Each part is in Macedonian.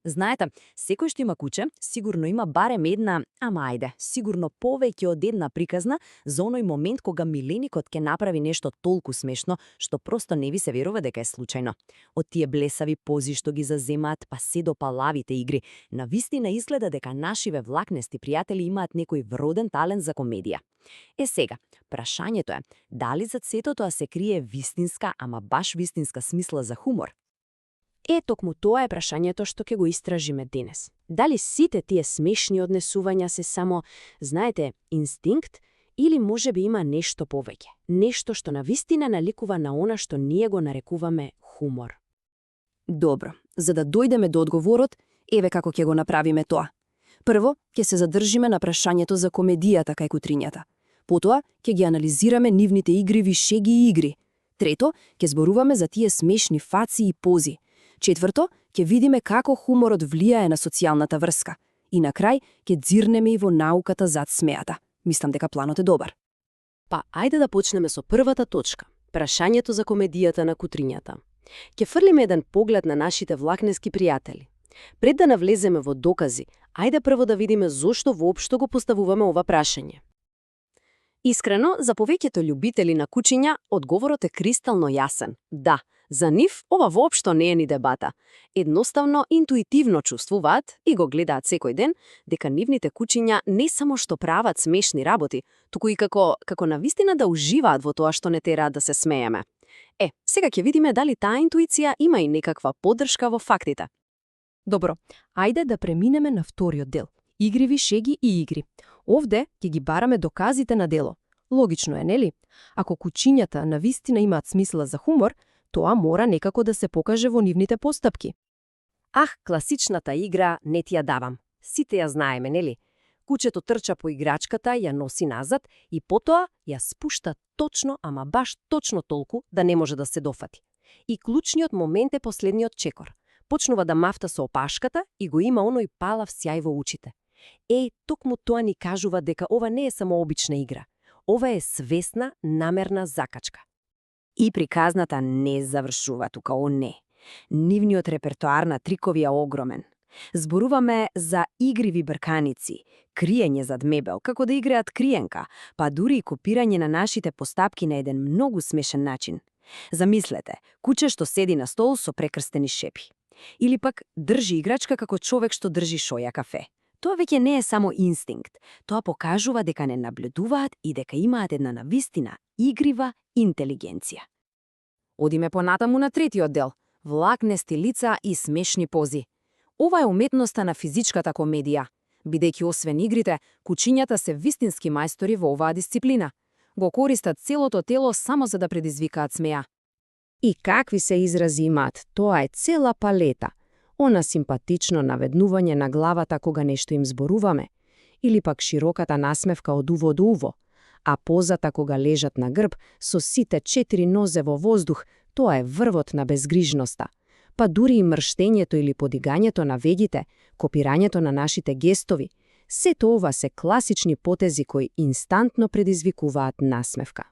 Знаете, секој што има куче, сигурно има барем една, ама ајде, сигурно повеќе од една приказна за оној момент кога миленикот ќе направи нешто толку смешно, што просто не ви се верува дека е случајно. Од тие блесави пози што ги заземаат, па се до палавите игри, навистина изгледа дека нашиве влакнести пријатели имаат некој вроден талент за комедија. Сега, прашањето е, дали зад сето тоа се крие вистинска, ама баш вистинска смисла за хумор? Токму тоа е прашањето што ќе го истражиме денес. Дали сите тие смешни однесувања се само, знаете, инстинкт, или можеби има нешто повеќе, нешто што навистина наликува на она што ние го нарекуваме хумор. Добро, за да дојдеме до одговорот, еве како ќе го направиме тоа. Прво, ќе се задржиме на прашањето за комедијата кај кутрињата. Потоа, ќе ги анализираме нивните игриви шеги и игри. Трето, ќе зборуваме за тие смешни фаци и пози. Четврто, ќе видиме како хуморот влијае на социјалната врска. И на крај, ќе дзирнеме и во науката зад смеата. Мислам дека планот е добар. Па, ајде да почнеме со првата точка, прашањето за комедијата на кутрињата. Ќе фрлиме еден поглед на нашите влакнески пријатели. Пред да навлеземе во докази, ајде прво да видиме зошто воопшто го поставуваме ова прашање. Искрено, за повеќето љубители на кучиња, одговорот е кристално јасен. Да, за нив ова воопшто не е ни дебата. Едноставно, интуитивно чувствуваат и го гледаат секој ден дека нивните кучиња не само што прават смешни работи, туку и како навистина да уживаат во тоа што не тераат да се смееме. Сега ќе видиме дали таа интуиција има и некаква поддршка во фактите. Добро, ајде да преминеме на вториот дел. Игриви шеги и игри. Овде ќе ги бараме доказите на дело. Логично е, нели? Ако кучињата навистина имаат смисла за хумор, тоа мора некако да се покаже во нивните постапки. Класичната игра не ти ја давам. Сите ја знаеме, нели? Кучето трча по играчката, ја носи назад и потоа ја спушта точно, ама баш точно толку да не може да се дофати. И клучниот момент е последниот чекор. Почнува да мафта со опашката и го има оној палав сјај во очите. Токму тоа ни кажува дека ова не е само обична игра. Ова е свесна, намерна закачка. И приказната не завршува тука, не. Нивниот репертоар на трикови е огромен. Зборуваме за игриви брканици, криење зад мебел, како да играат криенка, па дури и копирање на нашите постапки на еден многу смешен начин. Замислете, куче што седи на стол со прекрстени шепи. Или пак држи играчка како човек што држи шоја кафе. Тоа веќе не е само инстинкт, тоа покажува дека не наблюдуваат и дека имаат една навистина игрива интелигенција. Одиме понатаму на третиот дел – влакнести лица и смешни пози. Ова е уметноста на физичката комедија. Бидејќи освен игрите, кучињата се вистински мајстори во оваа дисциплина. Го користат целото тело само за да предизвикаат смеа. И какви се изрази имаат, тоа е цела палета. Она симпатично наведнување на главата кога нешто им зборуваме, или пак широката насмевка од уво до уво, а позата кога лежат на грб со сите 4 нозе во воздух, тоа е врвот на безгрижноста. Па дури и мрштењето или подигањето на вегите, копирањето на нашите гестови, сето ова се класични потези кои инстантно предизвикуваат насмевка.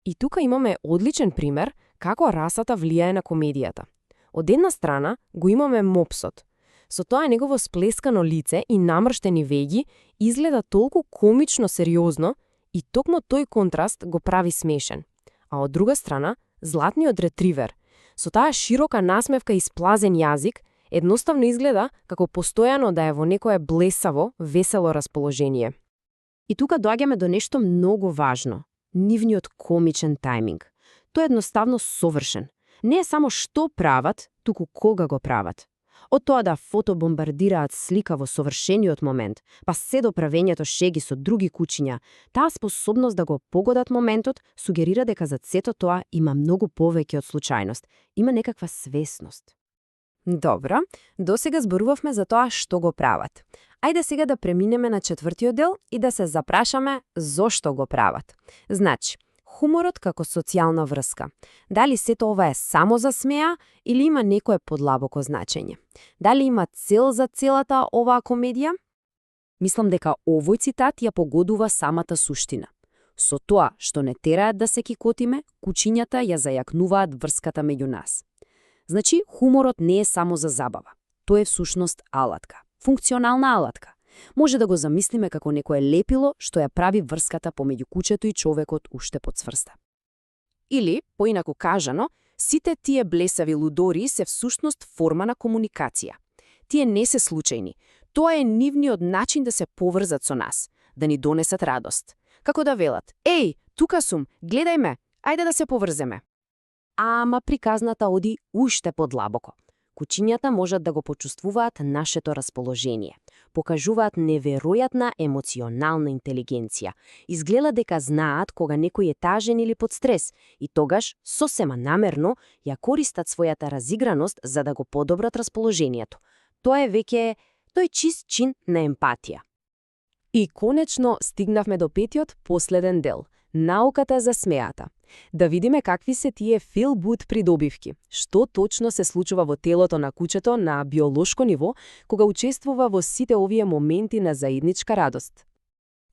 И тука имаме одличен пример како расата влијае на комедијата. Од една страна го имаме мопсот. Со тоа негово сплескано лице и намрштени веги изгледа толку комично сериозно и токму тој контраст го прави смешен. А од друга страна, златниот ретривер, со таа широка насмевка и сплазен јазик, едноставно изгледа како постојано да е во некое блесаво, весело расположение. И тука доаѓаме до нешто многу важно – нивниот комичен тајминг. Тој е едноставно совршен. Не е само што прават, туку кога го прават. Од тоа да фотобомбардираат слика во совршениот момент, па се до правењето шеги со други кучиња, таа способност да го погодат моментот сугерира дека за сето тоа има многу повеќе од случајност. Има некаква свесност. Добро, досега зборувавме за тоа што го прават. Ајде сега да преминеме на четвртиот дел и да се запрашаме зошто го прават. Значи, хуморот како социјална врска. Дали сето ова е само за смеа или има некое подлабоко значење? Дали има цел за целата оваа комедија? Мислам дека овој цитат ја погодува самата суштина. Со тоа што не тераат да се кикотиме, кучињата ја зајакнуваат врската меѓу нас. Значи, хуморот не е само за забава. Тоа е всушност алатка. Функционална алатка. Може да го замислиме како некое лепило што ја прави врската помеѓу кучето и човекот уште подсврста. Или, поинаку кажано, сите тие блесави лудори се всушност форма на комуникација. Тие не се случајни. Тоа е нивниот начин да се поврзат со нас, да ни донесат радост. Како да велат: "Еј, тука сум, гледај ме, ајде да се поврземе." Ама приказната оди уште подлабоко. Кучињата можат да го почувствуваат нашето расположение. Покажуваат неверојатна емоционална интелигенција. Изгледа дека знаат кога некој е тажен или под стрес и тогаш, сосема намерно, ја користат својата разиграност за да го подобрат расположението. Тоа е веќе тој чист чин на емпатија. И конечно стигнавме до петиот последен дел – науката за смеата. Да видиме какви се тие feel-good придобивки. Што точно се случува во телото на кучето на биолошко ниво, кога учествува во сите овие моменти на заедничка радост.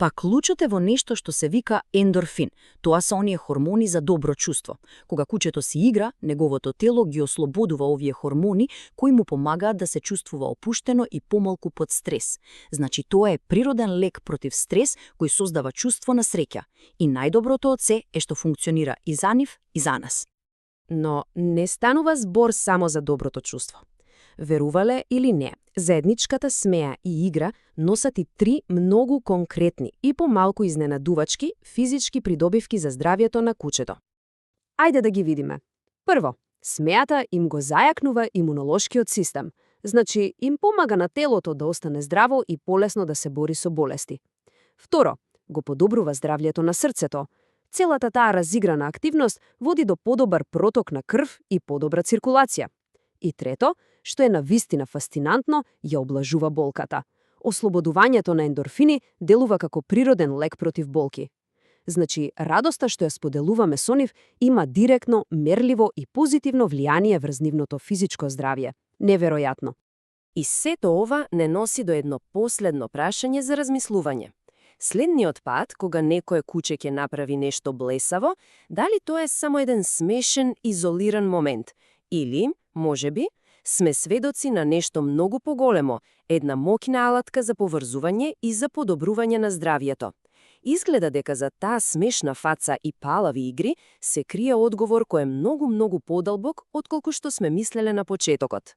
Па клучот е во нешто што се вика ендорфин. Тоа се оние хормони за добро чувство. Кога кучето си игра, неговото тело ги ослободува овие хормони кои му помагаат да се чувствува опуштено и помалку под стрес. Значи тоа е природен лек против стрес кој создава чувство на среќа. И најдоброто од се е што функционира и за нив и за нас. Но не станува збор само за доброто чувство. Верувале или не, заедничката смеа и игра носат и 3 многу конкретни и помалку изненадувачки физички придобивки за здравието на кучето. Ајде да ги видиме. Прво, смеата им го зајакнува имунолошкиот систем. Значи, им помага на телото да остане здраво и полесно да се бори со болести. Второ, го подобрува здравјето на срцето. Целата таа разиграна активност води до подобар проток на крв и подобра циркулација. И трето, што е навистина фасцинантно, ја облажува болката. Ослободувањето на ендорфини делува како природен лек против болки. Значи, радоста што ја споделуваме со нив има директно, мерливо и позитивно влијание врз нивното физичко здравје. Неверојатно. И сето ова не носи до едно последно прашање за размислување. Следниот пат, кога некое куче ќе направи нешто блесаво, дали тоа е само еден смешен, изолиран момент? Или, можеби, сме сведоци на нешто многу поголемо, една моќна алатка за поврзување и за подобрување на здравието. Изгледа дека за таа смешна фаца и палави игри се крие одговор кој е многу подалбок отколку што сме мислеле на почетокот.